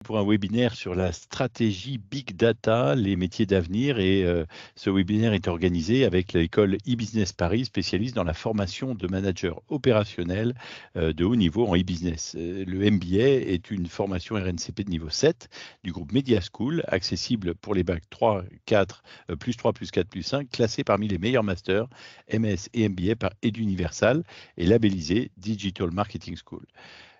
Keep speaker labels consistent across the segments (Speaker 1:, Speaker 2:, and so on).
Speaker 1: pour un webinaire sur la stratégie Big Data, les métiers d'avenir. Et ce webinaire est organisé avec l'école e-business Paris, spécialiste dans la formation de managers opérationnels de haut niveau en e-business. Le MBA est une formation RNCP de niveau 7 du groupe Media School, accessible pour les bacs 3, 4, plus 3, plus 4, plus 5, classé parmi les meilleurs masters MS et MBA par Eduniversal et labellisé Digital Marketing School.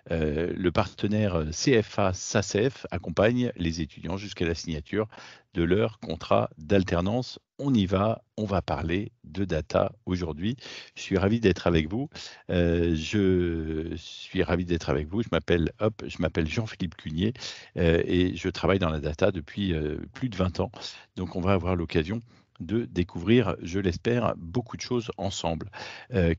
Speaker 1: Le partenaire CFA SACEF accompagne les étudiants jusqu'à la signature de leur contrat d'alternance. On y va, on va parler de data aujourd'hui. Je suis ravi d'être avec vous. Je m'appelle Jean-Philippe Cugnier et je travaille dans la data depuis plus de 20 ans. Donc on va avoir l'occasion de découvrir, je l'espère, beaucoup de choses ensemble.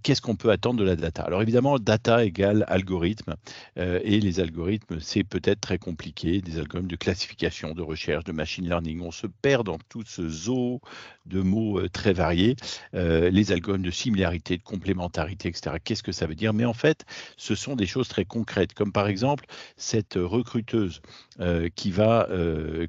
Speaker 1: Qu'est-ce qu'on peut attendre de la data? Alors évidemment, data égale algorithme, et les algorithmes, c'est peut-être très compliqué, des algorithmes de classification, de recherche, de machine learning. On se perd dans tout ce zoo de mots très variés. Les algorithmes de similarité, de complémentarité, etc. Qu'est-ce que ça veut dire? Mais en fait, ce sont des choses très concrètes, comme par exemple cette recruteuse qui va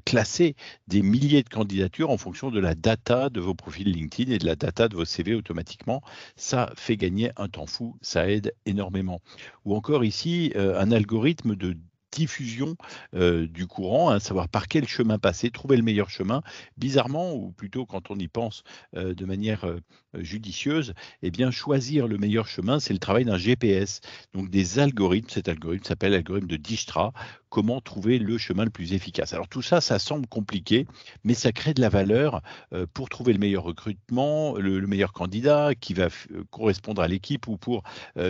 Speaker 1: classer des milliers de candidatures en fonction de la data de vos profils LinkedIn et de la data de vos CV automatiquement. Ça fait gagner un temps fou, ça aide énormément. Ou encore ici, un algorithme de diffusion du courant, savoir par quel chemin passer, trouver le meilleur chemin. Bizarrement, ou plutôt quand on y pense de manière judicieuse, eh bien choisir le meilleur chemin, c'est le travail d'un GPS. Donc des algorithmes, cet algorithme s'appelle l'algorithme de Dijkstra, comment trouver le chemin le plus efficace. Alors tout ça, ça semble compliqué, mais ça crée de la valeur pour trouver le meilleur recrutement, le meilleur candidat qui va correspondre à l'équipe ou pour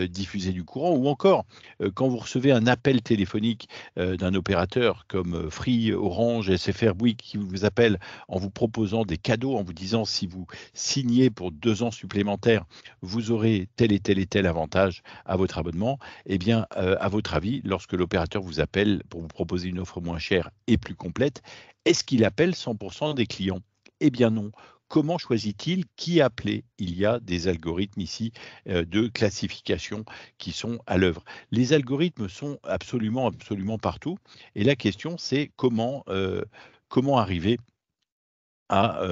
Speaker 1: diffuser du courant, ou encore quand vous recevez un appel téléphonique d'un opérateur comme Free, Orange, SFR, Bouygues qui vous appelle en vous proposant des cadeaux, en vous disant si vous signez pour 2 ans supplémentaires, vous aurez tel et tel avantage à votre abonnement. Eh bien, à votre avis, lorsque l'opérateur vous appelle pour vous proposer une offre moins chère et plus complète, est-ce qu'il appelle 100% des clients? Eh bien non. Comment choisit-il qui appeler? Il y a des algorithmes ici de classification qui sont à l'œuvre. Les algorithmes sont absolument, absolument partout. Et la question, c'est comment arriver à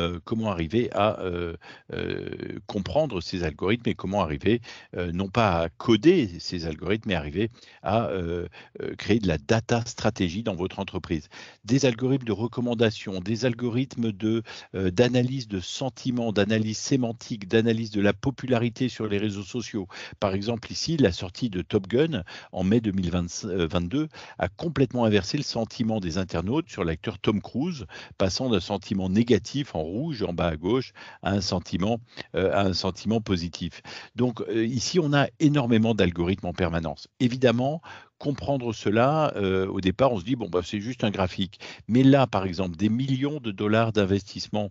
Speaker 1: comprendre ces algorithmes et comment arriver, non pas à coder ces algorithmes, mais arriver à créer de la data stratégie dans votre entreprise. Des algorithmes de recommandation, des algorithmes d'analyse de sentiments, d'analyse sémantique, d'analyse de la popularité sur les réseaux sociaux. Par exemple, ici, la sortie de Top Gun en mai 2022 a complètement inversé le sentiment des internautes sur l'acteur Tom Cruise, passant d'un sentiment négatif en rouge en bas à gauche à un sentiment positif. Donc ici, on a énormément d'algorithmes en permanence. Évidemment, comprendre cela, au départ, on se dit, bon, bah, c'est juste un graphique. Mais là, par exemple, des millions de dollars d'investissement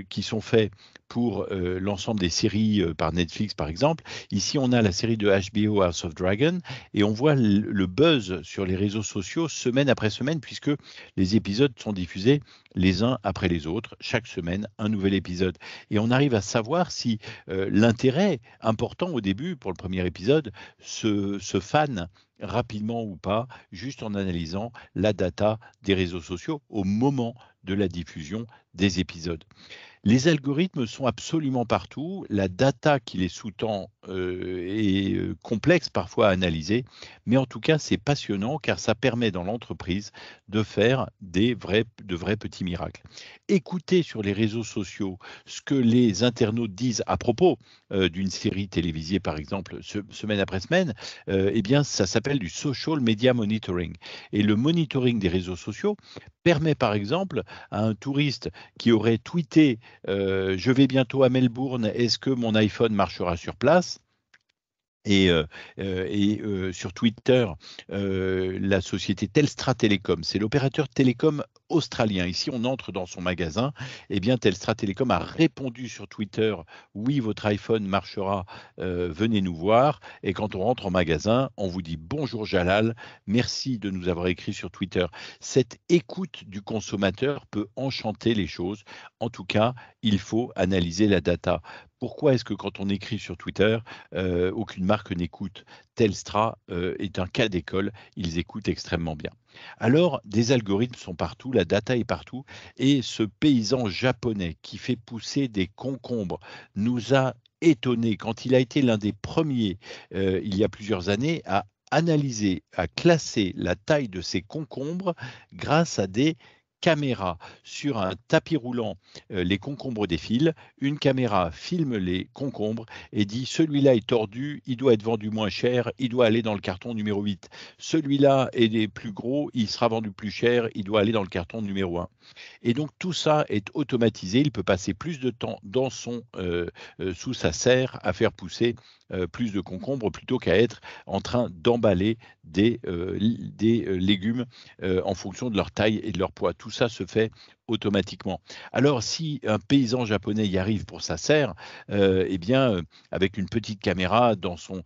Speaker 1: qui sont faits pour l'ensemble des séries par Netflix, par exemple. Ici, on a la série de HBO House of Dragon et on voit le buzz sur les réseaux sociaux semaine après semaine, puisque les épisodes sont diffusés les uns après les autres, chaque semaine, un nouvel épisode. Et on arrive à savoir si l'intérêt important au début pour le premier épisode se fane rapidement ou pas, juste en analysant la data des réseaux sociaux au moment de la diffusion des épisodes. Les algorithmes sont absolument partout. La data qui les sous-tend est complexe parfois à analyser, mais en tout cas, c'est passionnant car ça permet dans l'entreprise de faire de vrais petits miracles. Écoutez sur les réseaux sociaux ce que les internautes disent à propos d'une série télévisée, par exemple, semaine après semaine. Eh bien, ça s'appelle du social media monitoring. Et le monitoring des réseaux sociaux permet, par exemple, à un touriste qui aurait tweeté je vais bientôt à Melbourne, est-ce que mon iPhone marchera sur place? Et sur Twitter, la société Telstra Telecom, c'est l'opérateur télécom australien. Ici, on entre dans son magasin. Eh bien, Telstra Telecom a répondu sur Twitter, oui, votre iPhone marchera, venez nous voir. Et quand on rentre en magasin, on vous dit bonjour Jalal, merci de nous avoir écrit sur Twitter. Cette écoute du consommateur peut enchanter les choses. En tout cas, il faut analyser la data. Pourquoi est-ce que quand on écrit sur Twitter, aucune marque n'écoute? Telstra, est un cas d'école, ils écoutent extrêmement bien. Alors, des algorithmes sont partout, la data est partout et ce paysan japonais qui fait pousser des concombres nous a étonnés quand il a été l'un des premiers, il y a plusieurs années, à analyser, à classer la taille de ces concombres grâce à des caméras. Sur un tapis roulant, les concombres défilent, une caméra filme les concombres et dit: «Celui-là est tordu, il doit être vendu moins cher, il doit aller dans le carton numéro 8. Celui-là est plus gros, il sera vendu plus cher, il doit aller dans le carton numéro 1». Et donc tout ça est automatisé. Il peut passer plus de temps dans sous sa serre à faire pousser plus de concombres plutôt qu'à être en train d'emballer des légumes en fonction de leur taille et de leur poids. Tout ça se fait automatiquement. Alors si un paysan japonais y arrive pour sa serre, eh bien, avec une petite caméra dans son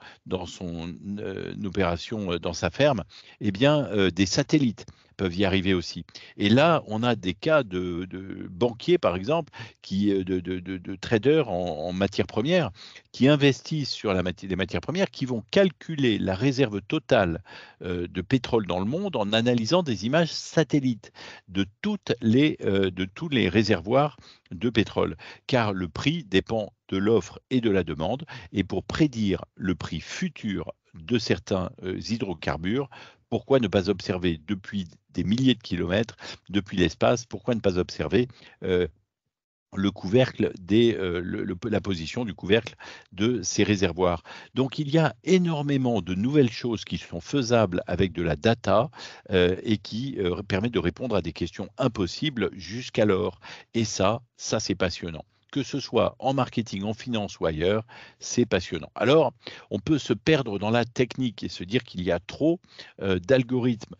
Speaker 1: opération, dans sa ferme, eh bien, des satellites peuvent y arriver aussi. Et là, on a des cas de banquiers, par exemple, de traders en matières premières, qui investissent sur les matières premières, qui vont calculer la réserve totale de pétrole dans le monde en analysant des images satellites de tous les réservoirs de pétrole. Car le prix dépend de l'offre et de la demande. Et pour prédire le prix futur de certains hydrocarbures, pourquoi ne pas observer depuis des milliers de kilomètres, depuis l'espace, pourquoi ne pas observer le couvercle la position du couvercle de ces réservoirs. Donc il y a énormément de nouvelles choses qui sont faisables avec de la data et qui permettent de répondre à des questions impossibles jusqu'alors. Et ça c'est passionnant. Que ce soit en marketing, en finance ou ailleurs, c'est passionnant. Alors, on peut se perdre dans la technique et se dire qu'il y a trop d'algorithmes.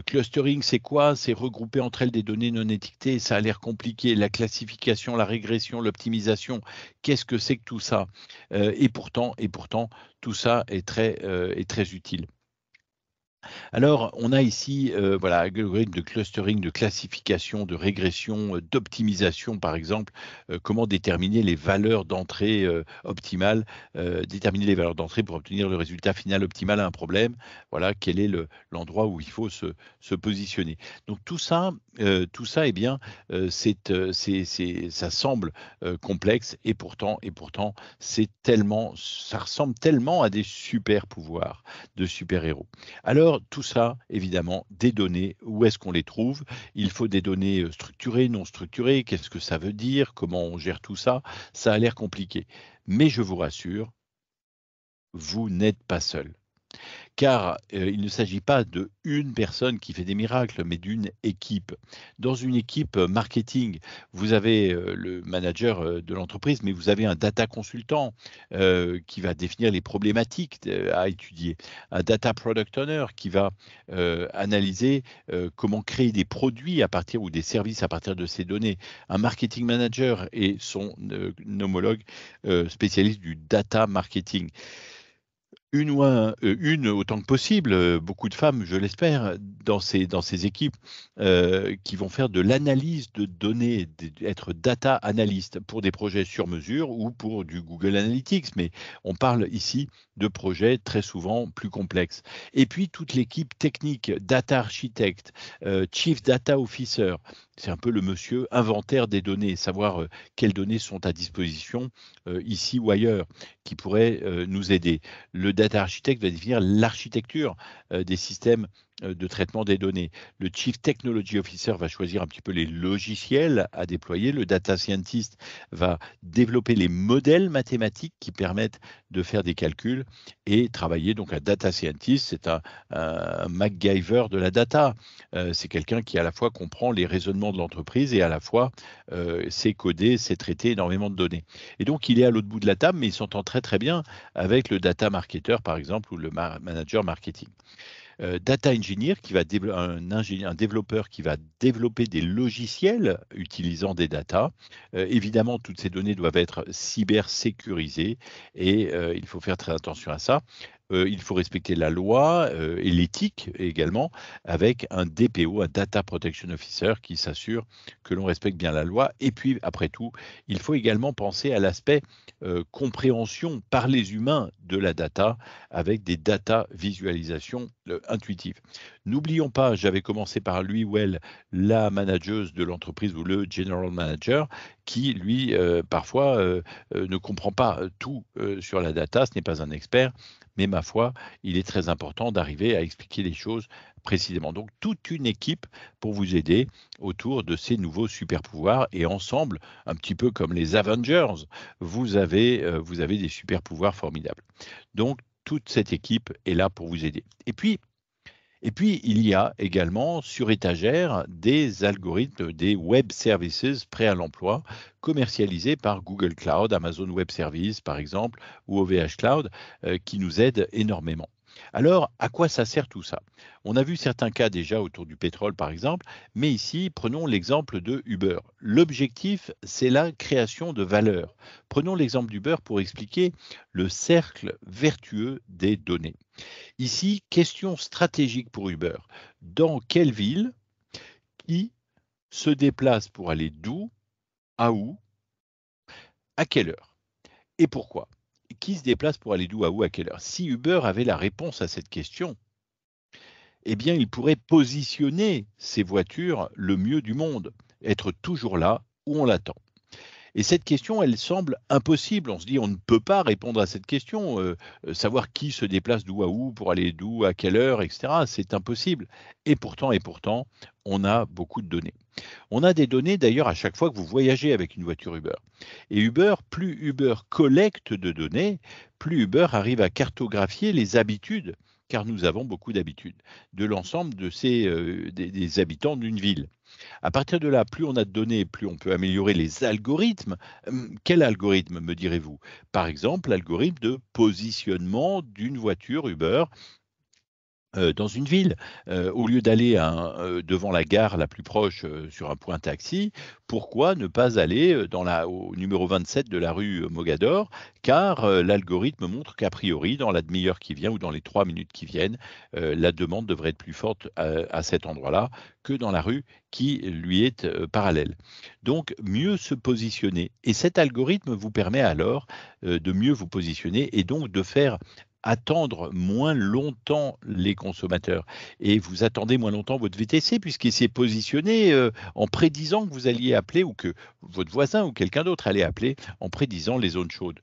Speaker 1: Clustering, c'est quoi? C'est regrouper entre elles des données non étiquetées. Ça a l'air compliqué. La classification, la régression, l'optimisation, qu'est-ce que c'est que tout ça? Et pourtant, tout ça est très utile. Alors, on a ici, voilà, algorithme de clustering, de classification, de régression, d'optimisation, par exemple. Comment déterminer les valeurs d'entrée optimales, déterminer les valeurs d'entrée pour obtenir le résultat final optimal à un problème. Voilà, quel est l'endroit où il faut se positionner. Donc tout ça, eh bien, ça semble complexe et pourtant, ça ressemble tellement à des super pouvoirs de super héros. Alors, tout ça, évidemment, des données, où est-ce qu'on les trouve? Il faut des données structurées, non structurées. Qu'est-ce que ça veut dire? Comment on gère tout ça? Ça a l'air compliqué. Mais je vous rassure, vous n'êtes pas seul. Car il ne s'agit pas de une personne qui fait des miracles, mais d'une équipe. Dans une équipe marketing, vous avez le manager de l'entreprise, mais vous avez un data consultant qui va définir les problématiques à étudier, un data product owner qui va analyser comment créer des produits à partir ou des services à partir de ces données, un marketing manager et son homologue spécialiste du data marketing. Une autant que possible, beaucoup de femmes, je l'espère, dans ces équipes, qui vont faire de l'analyse de données, être data analyst pour des projets sur mesure ou pour du Google Analytics. Mais on parle ici de projets très souvent plus complexes. Et puis toute l'équipe technique, data architect, chief data officer, c'est un peu le monsieur inventaire des données, savoir, quelles données sont à disposition, ici ou ailleurs, qui pourraient, nous aider. Le data architect va définir l'architecture des systèmes de traitement des données. Le Chief Technology Officer va choisir un petit peu les logiciels à déployer. Le Data Scientist va développer les modèles mathématiques qui permettent de faire des calculs et travailler. Donc un Data Scientist, c'est un MacGyver de la data. C'est quelqu'un qui à la fois comprend les raisonnements de l'entreprise et à la fois sait coder, sait traiter énormément de données. Et donc il est à l'autre bout de la table, mais il s'entend très très bien avec le data marketer, par exemple, ou le manager marketing. Data engineer, un développeur qui va développer des logiciels utilisant des datas. Évidemment, toutes ces données doivent être cybersécurisées et il faut faire très attention à ça. il faut respecter la loi et l'éthique également, avec un DPO, un Data Protection Officer, qui s'assure que l'on respecte bien la loi. Et puis, après tout, il faut également penser à l'aspect compréhension par les humains de la data, avec des data visualisations intuitives. N'oublions pas, j'avais commencé par lui ou elle, la manageuse de l'entreprise ou le general manager, qui, lui, parfois, ne comprend pas tout sur la data, ce n'est pas un expert, mais ma foi, il est très important d'arriver à expliquer les choses précisément. Donc, toute une équipe pour vous aider autour de ces nouveaux super pouvoirs, et ensemble, un petit peu comme les Avengers, vous avez des super pouvoirs formidables. Donc, toute cette équipe est là pour vous aider. Et puis, il y a également sur étagère des algorithmes, des web services prêts à l'emploi, commercialisés par Google Cloud, Amazon Web Services par exemple, ou OVH Cloud, qui nous aident énormément. Alors, à quoi ça sert tout ça? On a vu certains cas déjà autour du pétrole par exemple, mais ici, prenons l'exemple de Uber. L'objectif, c'est la création de valeur. Prenons l'exemple d'Uber pour expliquer le cercle vertueux des données. Ici, question stratégique pour Uber. Dans quelle ville, qui se déplace pour aller d'où à où, à quelle heure et pourquoi? Qui se déplace pour aller d'où à où, à quelle heure? Si Uber avait la réponse à cette question, eh bien, il pourrait positionner ses voitures le mieux du monde, être toujours là où on l'attend. Et cette question, elle semble impossible. On se dit, on ne peut pas répondre à cette question. Savoir qui se déplace d'où à où pour aller d'où à quelle heure, etc. C'est impossible. Et pourtant, on a beaucoup de données. On a des données d'ailleurs à chaque fois que vous voyagez avec une voiture Uber. Et Uber, plus Uber collecte de données, plus Uber arrive à cartographier les habitudes, car nous avons beaucoup d'habitudes, de l'ensemble des habitants d'une ville. À partir de là, plus on a de données, plus on peut améliorer les algorithmes. Quel algorithme, me direz-vous? Par exemple, l'algorithme de positionnement d'une voiture Uber dans une ville. Au lieu d'aller devant la gare la plus proche sur un point taxi, pourquoi ne pas aller au numéro 27 de la rue Mogador? Car l'algorithme montre qu'a priori, dans la demi-heure qui vient ou dans les 3 minutes qui viennent, la demande devrait être plus forte à cet endroit-là que dans la rue qui lui est parallèle. Donc, mieux se positionner. Et cet algorithme vous permet alors de mieux vous positionner et donc de faire attendre moins longtemps les consommateurs. Et vous attendez moins longtemps votre VTC puisqu'il s'est positionné en prédisant que vous alliez appeler ou que votre voisin ou quelqu'un d'autre allait appeler en prédisant les zones chaudes.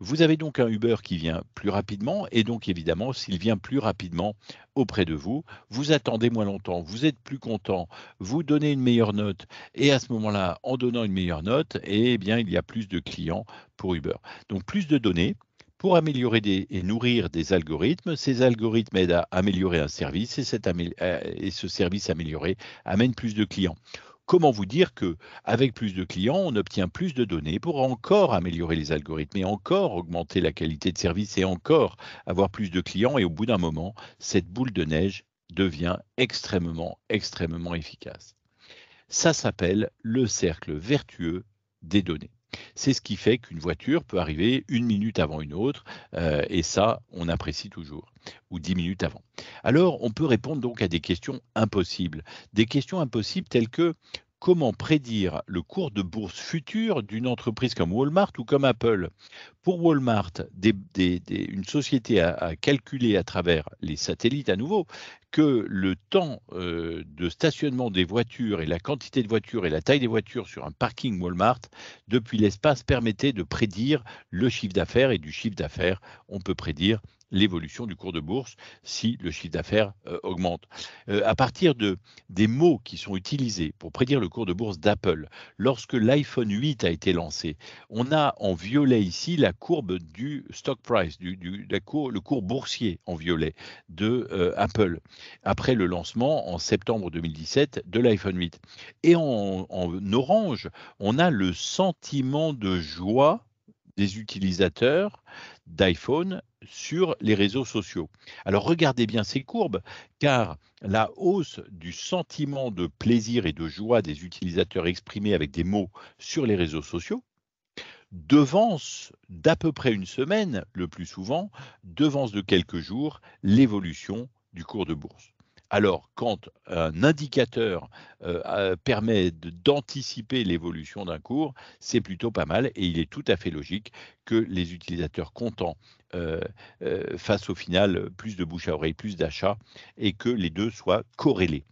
Speaker 1: Vous avez donc un Uber qui vient plus rapidement et donc évidemment, s'il vient plus rapidement auprès de vous, vous attendez moins longtemps, vous êtes plus content, vous donnez une meilleure note et à ce moment-là, en donnant une meilleure note, eh bien, il y a plus de clients pour Uber. Donc plus de données, pour améliorer et nourrir des algorithmes. Ces algorithmes aident à améliorer un service et ce service amélioré amène plus de clients. Comment vous dire que avec plus de clients, on obtient plus de données pour encore améliorer les algorithmes et encore augmenter la qualité de service et encore avoir plus de clients et au bout d'un moment, cette boule de neige devient extrêmement, extrêmement efficace. Ça s'appelle le cercle vertueux des données. C'est ce qui fait qu'une voiture peut arriver 1 minute avant une autre, et ça, on apprécie toujours, ou 10 minutes avant. Alors, on peut répondre donc à des questions impossibles. Des questions impossibles telles que comment prédire le cours de bourse futur d'une entreprise comme Walmart ou comme Apple? Pour Walmart, une société a calculé à travers les satellites à nouveau que le temps de stationnement des voitures et la quantité de voitures et la taille des voitures sur un parking Walmart depuis l'espace permettait de prédire le chiffre d'affaires et du chiffre d'affaires, on peut prédire l'évolution du cours de bourse si le chiffre d'affaires augmente. À partir des mots qui sont utilisés pour prédire le cours de bourse d'Apple, lorsque l'iPhone 8 a été lancé, on a en violet ici la courbe du stock price, le cours boursier en violet de Apple, après le lancement en septembre 2017 de l'iPhone 8. Et en orange, on a le sentiment de joie des utilisateurs d'iPhone sur les réseaux sociaux. Alors regardez bien ces courbes, car la hausse du sentiment de plaisir et de joie des utilisateurs exprimé avec des mots sur les réseaux sociaux devance d'à peu près une semaine, le plus souvent, devance de quelques jours, l'évolution du cours de bourse. Alors, quand un indicateur permet d'anticiper l'évolution d'un cours, c'est plutôt pas mal et il est tout à fait logique que les utilisateurs contents euh, fassent au final plus de bouche à oreille, plus d'achats et que les deux soient corrélés.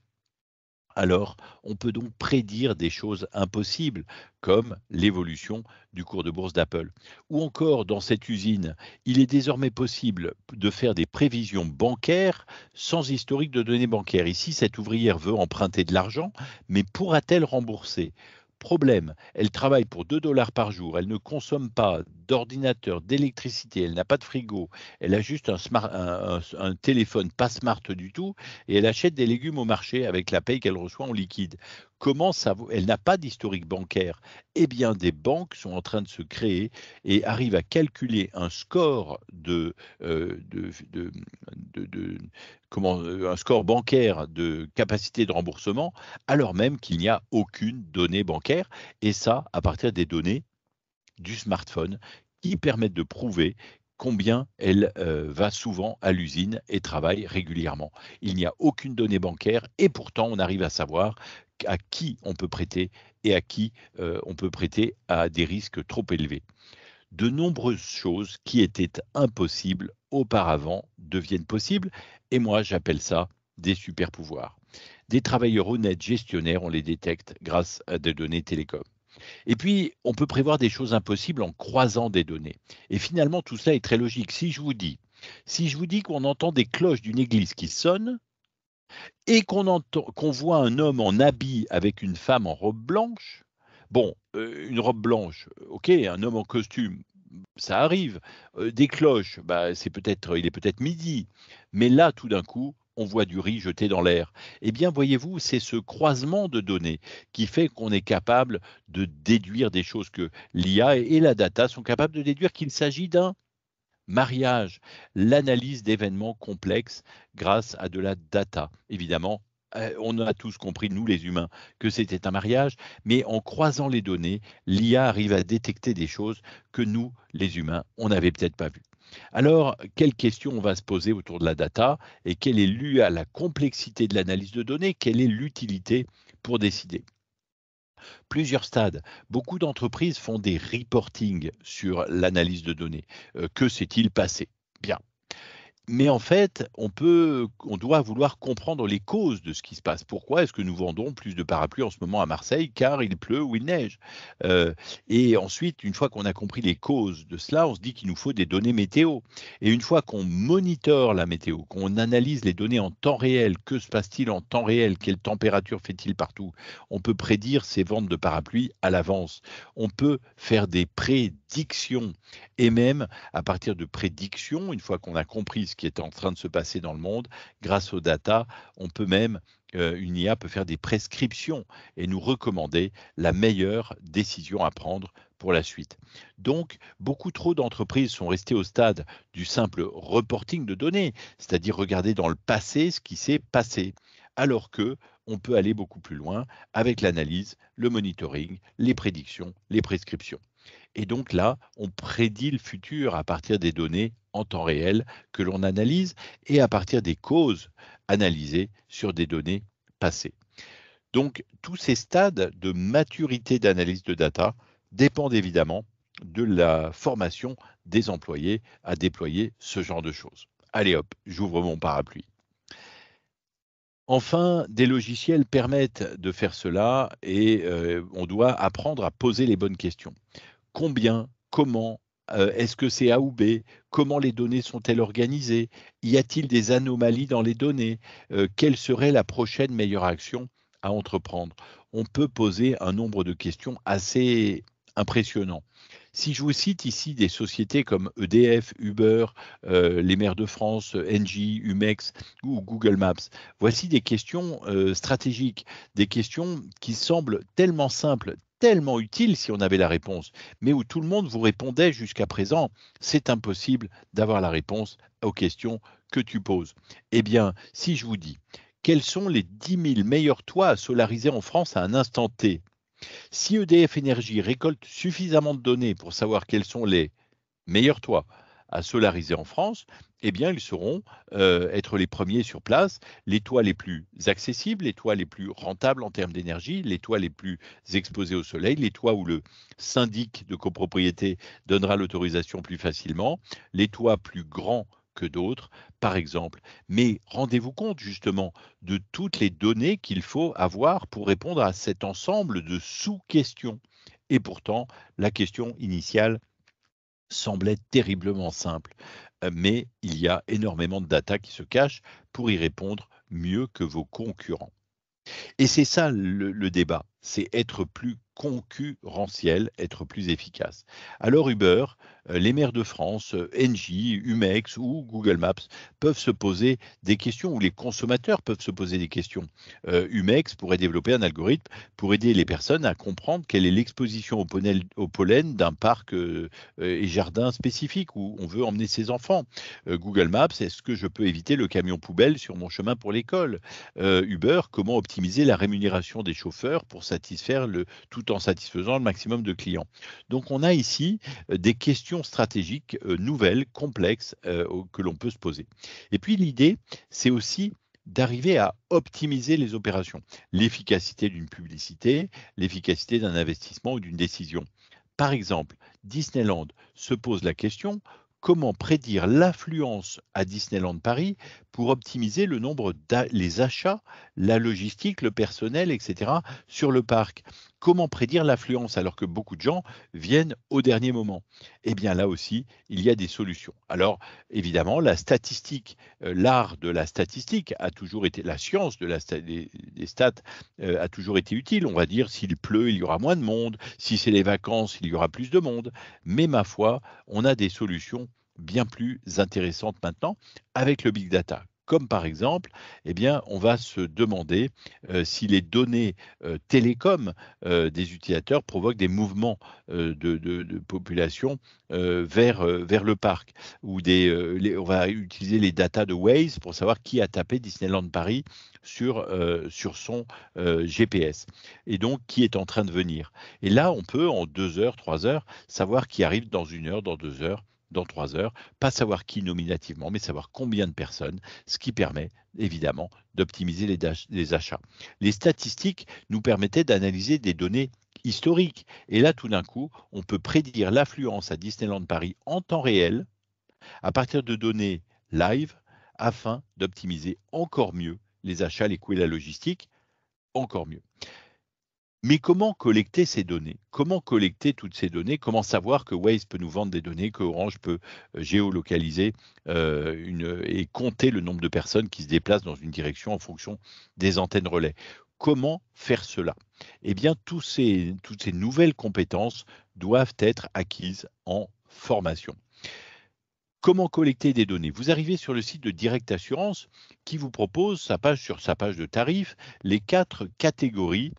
Speaker 1: Alors, on peut donc prédire des choses impossibles, comme l'évolution du cours de bourse d'Apple. Ou encore, dans cette usine, il est désormais possible de faire des prévisions bancaires sans historique de données bancaires. Ici, cette ouvrière veut emprunter de l'argent, mais pourra-t-elle rembourser? Problème, elle travaille pour 2 dollars par jour, elle ne consomme pas d'ordinateur, d'électricité, elle n'a pas de frigo, elle a juste un téléphone pas smart du tout, et elle achète des légumes au marché avec la paye qu'elle reçoit en liquide. Comment ça Elle n'a pas d'historique bancaire. Eh bien, des banques sont en train de se créer et arrivent à calculer un score un score bancaire de capacité de remboursement, alors même qu'il n'y a aucune donnée bancaire, et ça à partir des données du smartphone qui permettent de prouver combien elle va souvent à l'usine et travaille régulièrement. Il n'y a aucune donnée bancaire et pourtant on arrive à savoir à qui on peut prêter et à qui on peut prêter à des risques trop élevés. De nombreuses choses qui étaient impossibles auparavant deviennent possibles et moi j'appelle ça des super pouvoirs. Des travailleurs honnêtes gestionnaires, on les détecte grâce à des données télécom. Et puis, on peut prévoir des choses impossibles en croisant des données. Et finalement, tout cela est très logique. Si je vous dis qu'on entend des cloches d'une église qui sonnent et qu'on voit un homme en habit avec une femme en robe blanche, bon, une robe blanche, ok, un homme en costume, ça arrive. Des cloches, bah, il est peut-être midi. Mais là, tout d'un coup, on voit du riz jeté dans l'air. Eh bien, voyez-vous, c'est ce croisement de données qui fait qu'on est capable de déduire des choses que l'IA et la data sont capables de déduire qu'il s'agit d'un mariage, l'analyse d'événements complexes grâce à de la data. Évidemment, on a tous compris, nous les humains, que c'était un mariage, mais en croisant les données, l'IA arrive à détecter des choses que nous, les humains, on n'avait peut-être pas vues. Alors, quelle question on va se poser autour de la data et quelle est l'U à la complexité de l'analyse de données, quelle est l'utilité pour décider? Plusieurs stades. Beaucoup d'entreprises font des reporting sur l'analyse de données. Que s'est-il passé? Bien. Mais en fait, on doit vouloir comprendre les causes de ce qui se passe. Pourquoi est-ce que nous vendons plus de parapluies en ce moment à Marseille? Car il pleut ou il neige. Euh, et ensuite, une fois qu'on a compris les causes de cela, on se dit qu'il nous faut des données météo. Et une fois qu'on monitore la météo, qu'on analyse les données en temps réel, que se passe-t-il en temps réel? Quelle température fait-il partout? On peut prédire ces ventes de parapluies à l'avance. On peut faire des prédictions et même à partir de prédictions, une fois qu'on a compris ce qui est en train de se passer dans le monde, grâce aux data, on peut même, une IA peut faire des prescriptions et nous recommander la meilleure décision à prendre pour la suite. Donc, beaucoup trop d'entreprises sont restées au stade du simple reporting de données, c'est-à-dire regarder dans le passé ce qui s'est passé, alors que on peut aller beaucoup plus loin avec l'analyse, le monitoring, les prédictions, les prescriptions. Et donc là, on prédit le futur à partir des données en temps réel que l'on analyse et à partir des causes analysées sur des données passées. Donc tous ces stades de maturité d'analyse de data dépendent évidemment de la formation des employés à déployer ce genre de choses. Allez hop, j'ouvre mon parapluie. Enfin, des logiciels permettent de faire cela et on doit apprendre à poser les bonnes questions. Combien? Comment? Est-ce que c'est A ou B? Comment les données sont-elles organisées? Y a-t-il des anomalies dans les données? Quelle serait la prochaine meilleure action à entreprendre? On peut poser un nombre de questions assez impressionnant. Si je vous cite ici des sociétés comme EDF, Uber, les maires de France, Engie, Umex ou Google Maps, voici des questions stratégiques, des questions qui semblent tellement simples, tellement utiles si on avait la réponse, mais où tout le monde vous répondait jusqu'à présent, c'est impossible d'avoir la réponse aux questions que tu poses. Eh bien, si je vous dis, quels sont les 10 000 meilleurs toits à solariser en France à un instant T? Si EDF Énergie récolte suffisamment de données pour savoir quels sont les meilleurs toits à solariser en France, eh bien, ils sauront être les premiers sur place, les toits les plus accessibles, les toits les plus rentables en termes d'énergie, les toits les plus exposés au soleil, les toits où le syndic de copropriété donnera l'autorisation plus facilement, les toits plus grands que d'autres, par exemple. Mais rendez-vous compte justement de toutes les données qu'il faut avoir pour répondre à cet ensemble de sous-questions. Et pourtant, la question initiale semblait terriblement simple, mais il y a énormément de data qui se cachent pour y répondre mieux que vos concurrents. Et c'est ça le débat, c'est être plus concurrentiel, être plus efficace. Alors Uber, les maires de France, Engie, Umex ou Google Maps peuvent se poser des questions, ou les consommateurs peuvent se poser des questions. Umex pourrait développer un algorithme pour aider les personnes à comprendre quelle est l'exposition au pollen d'un parc et jardin spécifique où on veut emmener ses enfants. Google Maps, est-ce que je peux éviter le camion poubelle sur mon chemin pour l'école? Uber, comment optimiser la rémunération des chauffeurs pour satisfaire tout en satisfaisant le maximum de clients. Donc on a ici des questions stratégiques nouvelles, complexes, que l'on peut se poser. Et puis l'idée, c'est aussi d'arriver à optimiser les opérations, l'efficacité d'une publicité, l'efficacité d'un investissement ou d'une décision. Par exemple, Disneyland se pose la question: comment prédire l'affluence à Disneyland Paris pour optimiser le nombre les achats, la logistique, le personnel, etc. sur le parc? Comment prédire l'affluence alors que beaucoup de gens viennent au dernier moment? Eh bien là aussi, il y a des solutions. Alors évidemment, la statistique, l'art de la statistique a toujours été, la science de des stats a toujours été utile. On va dire, s'il pleut, il y aura moins de monde, si c'est les vacances, il y aura plus de monde. Mais ma foi, on a des solutions bien plus intéressantes maintenant avec le big data. Comme par exemple, eh bien, on va se demander si les données télécom des utilisateurs provoquent des mouvements de population vers le parc. Ou on va utiliser les datas de Waze pour savoir qui a tapé Disneyland Paris sur son GPS. Et donc, qui est en train de venir. Et là, on peut, en 2 heures, 3 heures, savoir qui arrive dans 1 heure, dans 2 heures, dans 3 heures, pas savoir qui nominativement, mais savoir combien de personnes, ce qui permet évidemment d'optimiser les achats. Les statistiques nous permettaient d'analyser des données historiques. Et là, tout d'un coup, on peut prédire l'affluence à Disneyland Paris en temps réel à partir de données live afin d'optimiser encore mieux les achats, les coûts et la logistique, encore mieux. Mais comment collecter ces données? Comment collecter toutes ces données? Comment savoir que Waze peut nous vendre des données, que Orange peut géolocaliser et compter le nombre de personnes qui se déplacent dans une direction en fonction des antennes relais? Comment faire cela? Eh bien, toutes ces nouvelles compétences doivent être acquises en formation. Comment collecter des données? Vous arrivez sur le site de Direct Assurance qui vous propose sur sa page de tarifs les 4 catégories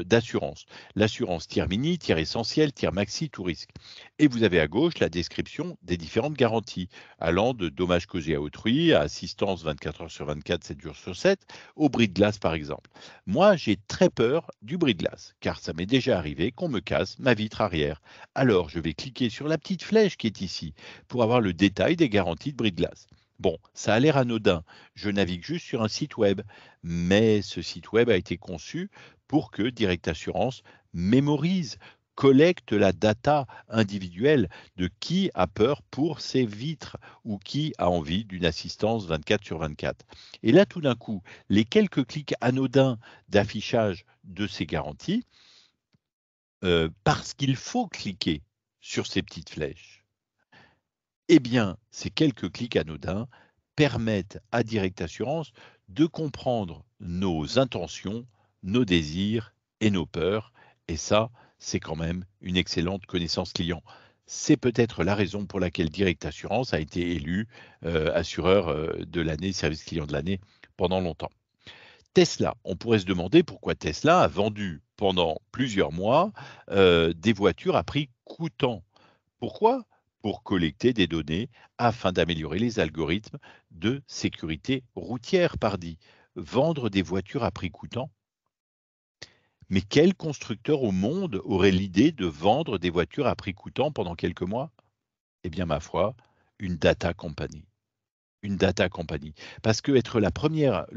Speaker 1: d'assurance. L'assurance tiers mini, tiers essentiel, tiers maxi, tout risque. Et vous avez à gauche la description des différentes garanties, allant de dommages causés à autrui, à assistance 24 heures sur 24, 7 jours sur 7, au bris de glace par exemple. Moi, j'ai très peur du bris de glace, car ça m'est déjà arrivé qu'on me casse ma vitre arrière. Alors, je vais cliquer sur la petite flèche qui est ici pour avoir le détail des garanties de bris de glace. Bon, ça a l'air anodin. Je navigue juste sur un site web, mais ce site web a été conçu pour que Direct Assurance mémorise, collecte la data individuelle de qui a peur pour ses vitres ou qui a envie d'une assistance 24 sur 24. Et là, tout d'un coup, les quelques clics anodins d'affichage de ces garanties, parce qu'il faut cliquer sur ces petites flèches, eh bien, ces quelques clics anodins permettent à Direct Assurance de comprendre nos intentions, nos désirs et nos peurs. Et ça, c'est quand même une excellente connaissance client. C'est peut-être la raison pour laquelle Direct Assurance a été élu assureur de l'année, service client de l'année pendant longtemps. Tesla, on pourrait se demander pourquoi Tesla a vendu pendant plusieurs mois des voitures à prix coûtant. Pourquoi? Pour collecter des données afin d'améliorer les algorithmes de sécurité routière, pardi. Vendre des voitures à prix coûtant? Mais quel constructeur au monde aurait l'idée de vendre des voitures à prix coûtant pendant quelques mois? Eh bien, ma foi, une data company. Une data company. Parce que être le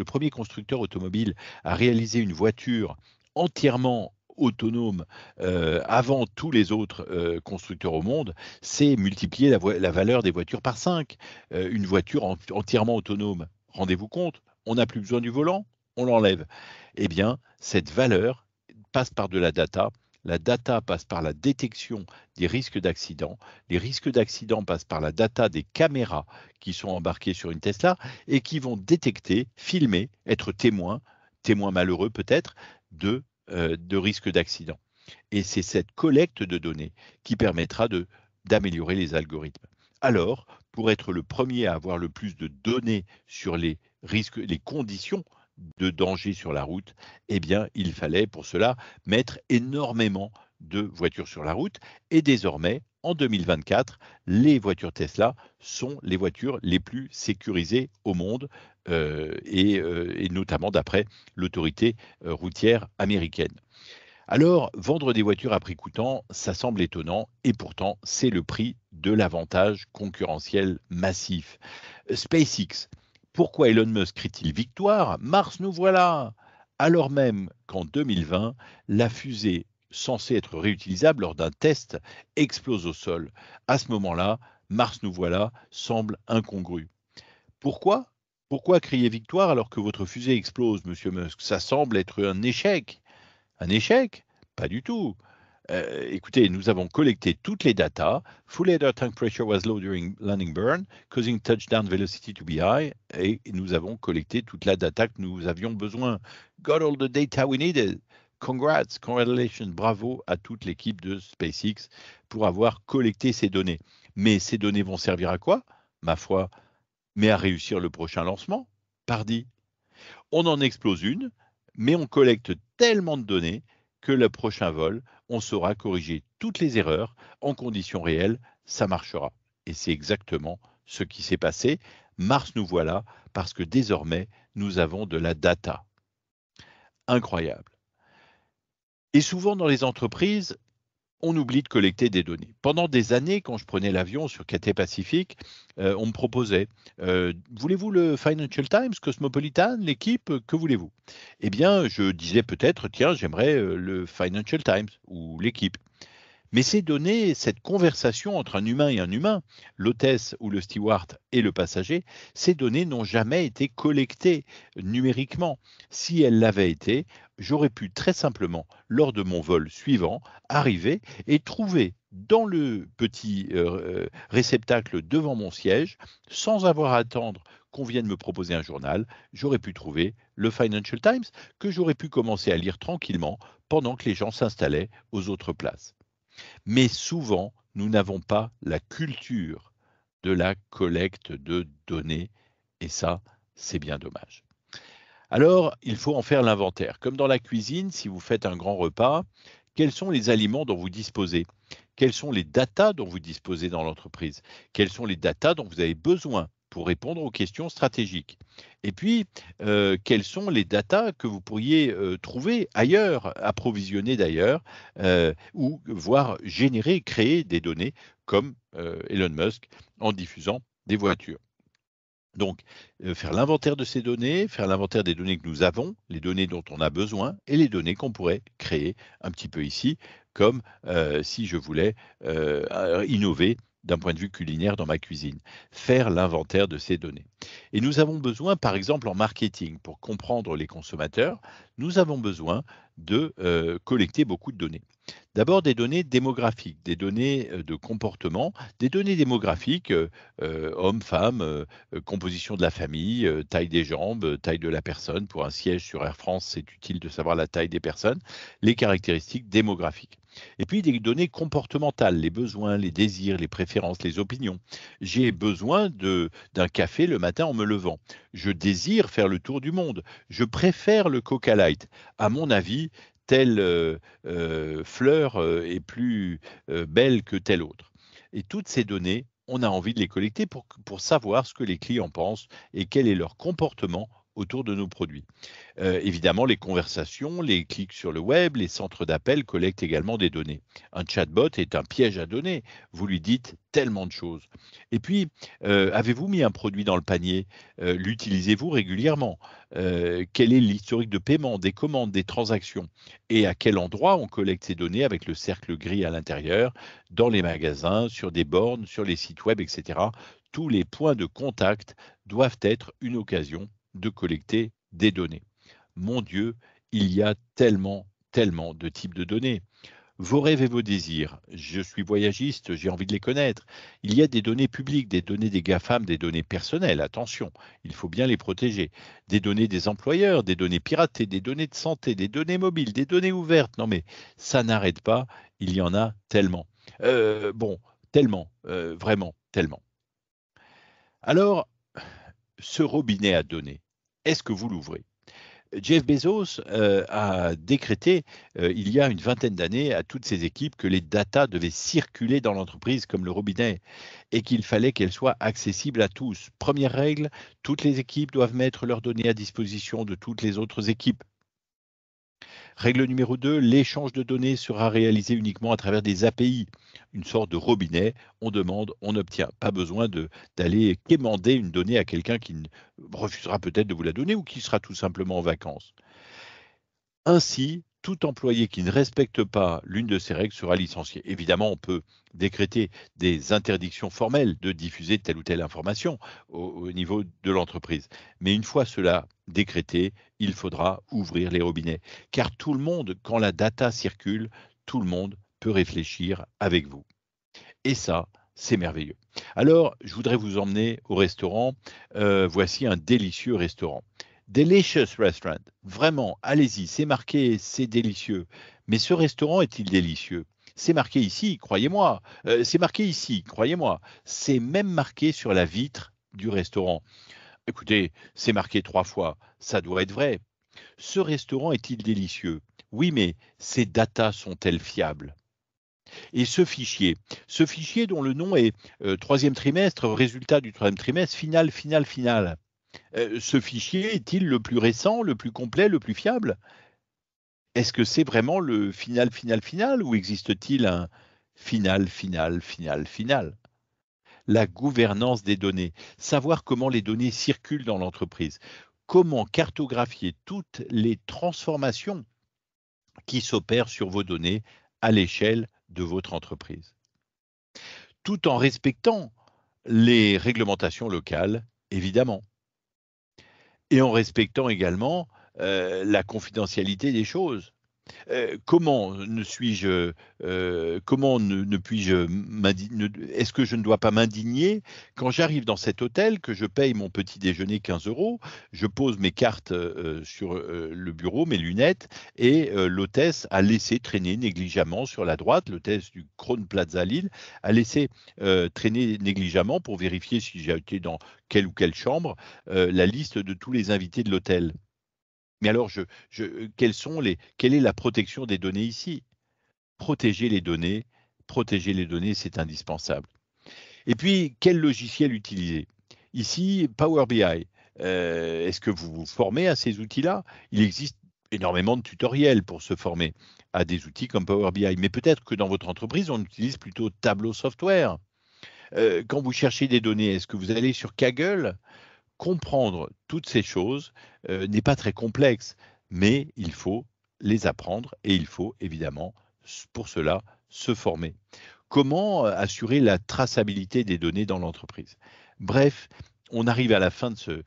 Speaker 1: premier constructeur automobile à réaliser une voiture entièrement autonome avant tous les autres constructeurs au monde, c'est multiplier la valeur des voitures par 5. Une voiture entièrement autonome, rendez-vous compte, on n'a plus besoin du volant, on l'enlève. Eh bien, cette valeur passe par de la data. La data passe par la détection des risques d'accident. Les risques d'accident passent par la data des caméras qui sont embarqués sur une Tesla et qui vont détecter, filmer, être témoins, témoins malheureux peut-être, de risques d'accident. Et c'est cette collecte de données qui permettra d'améliorer les algorithmes. Alors, pour être le premier à avoir le plus de données sur les risques, les conditions de danger sur la route, eh bien, il fallait pour cela mettre énormément de voitures sur la route. Et désormais, en 2024, les voitures Tesla sont les voitures les plus sécurisées au monde, et notamment d'après l'autorité routière américaine. Alors, vendre des voitures à prix coûtant, ça semble étonnant, et pourtant, c'est le prix de l'avantage concurrentiel massif. SpaceX, pourquoi Elon Musk crie-t-il victoire? Mars, nous voilà! Alors même qu'en 2020, la fusée censée être réutilisable lors d'un test explose au sol. À ce moment-là, Mars, nous voilà semble incongru. Pourquoi? Pourquoi crier victoire alors que votre fusée explose, monsieur Musk? Ça semble être un échec. Un échec? Pas du tout. Écoutez, nous avons collecté toutes les datas. Full air tank pressure was low during landing burn, causing touchdown velocity to be high. Et nous avons collecté toute la data que nous avions besoin. Got all the data we needed. Congrats, congratulations, bravo à toute l'équipe de SpaceX pour avoir collecté ces données. Mais ces données vont servir à quoi? Ma foi, mais à réussir le prochain lancement. Pardi. On en explose une, mais on collecte tellement de données que le prochain vol, on saura corriger toutes les erreurs en conditions réelles, ça marchera. Et c'est exactement ce qui s'est passé. Mars, nous voilà, parce que désormais, nous avons de la data. Incroyable. Et souvent dans les entreprises, on oublie de collecter des données. Pendant des années, quand je prenais l'avion sur Cathay Pacific, on me proposait voulez-vous le Financial Times, Cosmopolitan, l'équipe, que voulez-vous? Eh bien, je disais peut-être tiens, j'aimerais le Financial Times ou l'équipe. Mais ces données, cette conversation entre un humain et un humain, l'hôtesse ou le steward et le passager, ces données n'ont jamais été collectées numériquement. Si elles l'avaient été, j'aurais pu très simplement, lors de mon vol suivant, arriver et trouver dans le petit réceptacle devant mon siège, sans avoir à attendre qu'on vienne me proposer un journal, j'aurais pu trouver le Financial Times que j'aurais pu commencer à lire tranquillement pendant que les gens s'installaient aux autres places. Mais souvent, nous n'avons pas la culture de la collecte de données et ça, c'est bien dommage. Alors, il faut en faire l'inventaire. Comme dans la cuisine, si vous faites un grand repas, quels sont les aliments dont vous disposez? Quelles sont les datas dont vous disposez dans l'entreprise? Quelles sont les datas dont vous avez besoin pour répondre aux questions stratégiques? Et puis, quelles sont les datas que vous pourriez trouver ailleurs, approvisionner d'ailleurs, ou voire générer, créer des données comme Elon Musk en diffusant des voitures? Donc, faire l'inventaire de ces données, faire l'inventaire des données que nous avons, les données dont on a besoin et les données qu'on pourrait créer un petit peu ici, comme si je voulais innover d'un point de vue culinaire dans ma cuisine. Faire l'inventaire de ces données. Et nous avons besoin, par exemple, en marketing, pour comprendre les consommateurs, nous avons besoin de collecter beaucoup de données. D'abord des données démographiques, des données de comportement, des données démographiques, hommes, femmes, composition de la famille, taille des jambes, taille de la personne. Pour un siège sur Air France, c'est utile de savoir la taille des personnes, les caractéristiques démographiques. Et puis des données comportementales, les besoins, les désirs, les préférences, les opinions. J'ai besoin d'un café le matin en me levant. Je désire faire le tour du monde. Je préfère le Coca Light. À mon avis, telle fleur est plus belle que telle autre. Et toutes ces données, on a envie de les collecter pour savoir ce que les clients pensent et quel est leur comportement autour de nos produits. Évidemment, les conversations, les clics sur le web, les centres d'appel collectent également des données. Un chatbot est un piège à données. Vous lui dites tellement de choses. Et puis, avez-vous mis un produit dans le panier? L'utilisez-vous régulièrement? Quel est l'historique de paiement, des commandes, des transactions? Et à quel endroit on collecte ces données avec le cercle gris à l'intérieur, dans les magasins, sur des bornes, sur les sites web, etc. Tous les points de contact doivent être une occasion de collecter des données. Mon Dieu, il y a tellement, tellement de types de données. Vos rêves et vos désirs, je suis voyagiste, j'ai envie de les connaître. Il y a des données publiques, des données des GAFAM, des données personnelles, attention, il faut bien les protéger. Des données des employeurs, des données piratées, des données de santé, des données mobiles, des données ouvertes. Non mais ça n'arrête pas, il y en a tellement. Bon, tellement, vraiment, tellement. Alors, ce robinet à données, est-ce que vous l'ouvrez? Jeff Bezos a décrété, il y a une vingtaine d'années, à toutes ses équipes que les datas devaient circuler dans l'entreprise comme le robinet et qu'il fallait qu'elles soient accessibles à tous. Première règle, toutes les équipes doivent mettre leurs données à disposition de toutes les autres équipes. Règle numéro 2, l'échange de données sera réalisé uniquement à travers des API, une sorte de robinet, on demande, on obtient. Pas besoin d'aller quémander une donnée à quelqu'un qui refusera peut-être de vous la donner ou qui sera tout simplement en vacances. Ainsi, tout employé qui ne respecte pas l'une de ces règles sera licencié. Évidemment, on peut décréter des interdictions formelles de diffuser telle ou telle information au niveau de l'entreprise. Mais une fois cela décrété, il faudra ouvrir les robinets. Car tout le monde, quand la data circule, tout le monde peut réfléchir avec vous. Et ça, c'est merveilleux. Alors, je voudrais vous emmener au restaurant. Voici un délicieux restaurant. Delicious Restaurant. Vraiment, allez-y, c'est marqué, c'est délicieux. Mais ce restaurant est-il délicieux? C'est marqué ici, croyez-moi. C'est marqué ici, croyez-moi. C'est même marqué sur la vitre du restaurant. Écoutez, c'est marqué 3 fois, ça doit être vrai. Ce restaurant est-il délicieux? Oui, mais ces datas sont-elles fiables? Et ce fichier dont le nom est troisième trimestre, résultat du troisième trimestre, final. Ce fichier est-il le plus récent, le plus complet, le plus fiable? Est-ce que c'est vraiment le final ou existe-t-il un final? La gouvernance des données, savoir comment les données circulent dans l'entreprise, comment cartographier toutes les transformations qui s'opèrent sur vos données à l'échelle de votre entreprise, tout en respectant les réglementations locales, évidemment, et en respectant également la confidentialité des choses. Comment ne puis-je est-ce que je ne dois pas m'indigner quand j'arrive dans cet hôtel, que je paye mon petit déjeuner 15 €, je pose mes cartes sur le bureau, mes lunettes, et l'hôtesse a laissé traîner négligemment sur la droite, l'hôtesse du Crowne Plaza Lille, a laissé traîner négligemment pour vérifier si j'ai été dans quelle ou quelle chambre, la liste de tous les invités de l'hôtel. Mais alors, quelle est la protection des données ici? Protéger les données, protéger les données, c'est indispensable. Et puis, quel logiciel utiliser? Ici, Power BI. Est-ce que vous vous formez à ces outils-là? Il existe énormément de tutoriels pour se former à des outils comme Power BI, mais peut-être que dans votre entreprise, on utilise plutôt Tableau Software. Quand vous cherchez des données, est-ce que vous allez sur Kaggle? Comprendre toutes ces choses n'est pas très complexe, mais il faut les apprendre et il faut évidemment, pour cela, se former. Comment assurer la traçabilité des données dans l'entreprise? Bref, on arrive à la fin de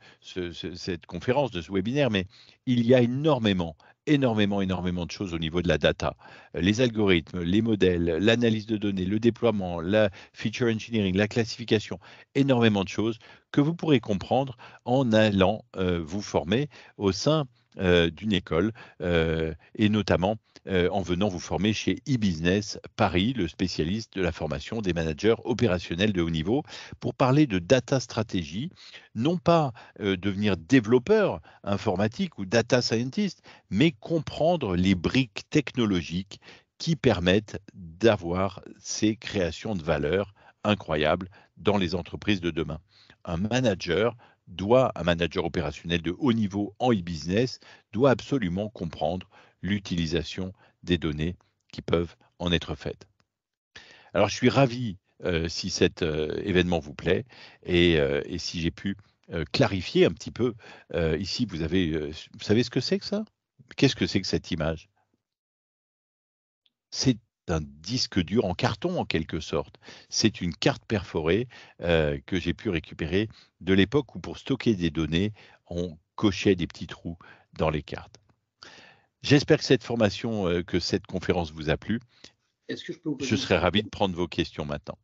Speaker 1: cette conférence, de ce webinaire, mais il y a énormément de choses au niveau de la data. Les algorithmes, les modèles, l'analyse de données, le déploiement, la feature engineering, la classification, énormément de choses que vous pourrez comprendre en allant vous former au sein d'une école et notamment en venant vous former chez eBusiness Paris, le spécialiste de la formation des managers opérationnels de haut niveau, pour parler de data stratégie, non pas devenir développeur informatique ou data scientist, mais comprendre les briques technologiques qui permettent d'avoir ces créations de valeur incroyables dans les entreprises de demain. Un manager un manager opérationnel de haut niveau en e-business doit absolument comprendre l'utilisation des données qui peuvent en être faites. Alors je suis ravi, si cet, événement vous plaît et si j'ai pu, clarifier un petit peu, ici vous savez ce que c'est que ça? Qu'est-ce que c'est que cette image? C'est un disque dur en carton en quelque sorte. C'est une carte perforée, que j'ai pu récupérer de l'époque où pour stocker des données, on cochait des petits trous dans les cartes. J'espère que cette conférence vous a plu.
Speaker 2: Est-ce que je peux vous poser
Speaker 1: Je
Speaker 2: une
Speaker 1: serais ravi
Speaker 2: question?
Speaker 1: de prendre vos questions maintenant.